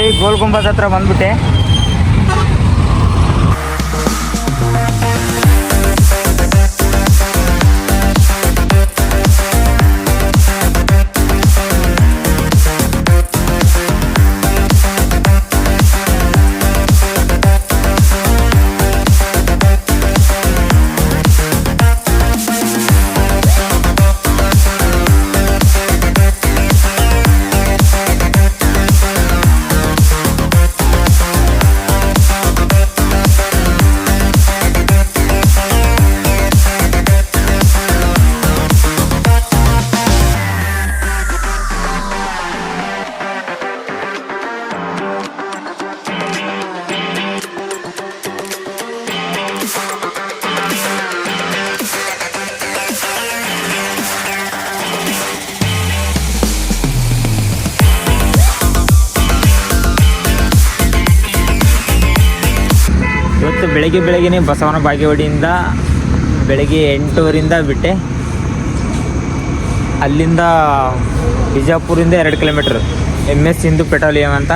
Finally Gol Gumbaz ಹತ್ರ ಬಂದ್ಬಿಟ್ಟೆ. ಇವತ್ತು ಬೆಳಗ್ಗೆನೇ ಬಸವನ ಬಾಗೇವಾಡಿಯಿಂದ ಬೆಳಗ್ಗೆ 8:00ರಿಂದ ಬಿಟ್ಟೆ. ಅಲ್ಲಿಂದ ಬಿಜಾಪುರಿಂದ 2 ಕಿಲೋಮೀಟ್ರ್ MS ಹಿಂದೂ ಪೆಟ್ರೋಲಿಯಂ ಅಂತ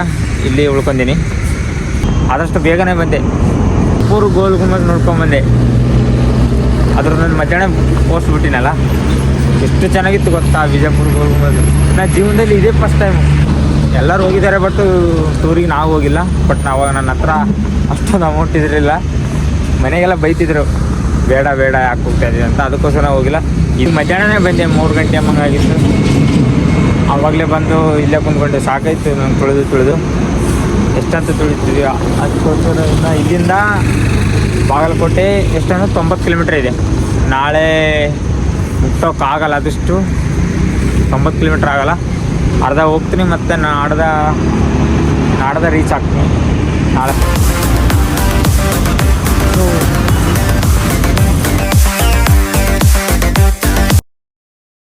ಇಲ್ಲಿ ಉಳ್ಕೊಂಡೀನಿ. ಆದಷ್ಟು ಬೇಗನೆ ಬಂದೆ. ಪೂರು ಗೋಲ್ ಗುಂಬಜ್ ನೋಡ್ಕೊಂಬಂದೆ. ಅದ್ರ ನಾನು ಮಧ್ಯಾಹ್ನ ಪೋಸ್ಟ್ ಬಿಟ್ಟಿನಲ್ಲ, ಎಷ್ಟು ಚೆನ್ನಾಗಿತ್ತು ಗೊತ್ತಾ ಬಿಜಾಪುರ ಗೋಲ್ ಗುಂಬಜ್. ನನ್ನ ಜೀವನದಲ್ಲಿ ಇದೇ ಫಸ್ಟ್ ಟೈಮು. ಎಲ್ಲರೂ ಹೋಗಿದ್ದಾರೆ, ಬಟ್ ಟೂರಿಗೆ ನಾವು ಹೋಗಿಲ್ಲ. ಬಟ್ ಅವಾಗ ನನ್ನ ಹತ್ರ ಅಷ್ಟೊಂದು ಅಮೌಂಟ್ ಇದ್ದಿರಲಿಲ್ಲ. ಮನೆಗೆಲ್ಲ ಬೈತಿದ್ರು, ಬೇಡ ಯಾಕೆ ಹೋಗ್ತಾ ಇದ್ದೀವಿ ಅಂತ. ಅದಕ್ಕೋಸ್ಕರ ಹೋಗಿಲ್ಲ. ಇದು ಮಧ್ಯಾಹ್ನನೇ ಬಂದೆ, 3 ಗಂಟೆ ಹಂಗಾಗಿತ್ತು. ಆವಾಗಲೇ ಬಂದು ಇಲ್ಲೇ ಕುಂತ್ಕೊಂಡೆ. ಸಾಕಾಯಿತು ನಂಗೆ ತುಳಿದು ಎಷ್ಟಂತ ತುಳಿತೀವಿ. ಅದಕ್ಕೋಸ್ಕರ ಇಲ್ಲಿಂದ ಬಾಗಲಕೋಟೆ ಎಷ್ಟಂದ್ರೆ 90 ಕಿಲೋಮೀಟ್ರ್ ಇದೆ. ನಾಳೆ ಮುಟ್ಟೋಕ್ಕಾಗಲ್ಲ, ಆದಷ್ಟು 90 ಕಿಲೋಮೀಟ್ರ್ ಆಗೋಲ್ಲ. ಅರ್ಧ ಹೋಗ್ತೀನಿ, ಮತ್ತು ನಾಡ್ದ ರೀಚ್ ಆಗ್ತೀನಿ ನಾಳೆ.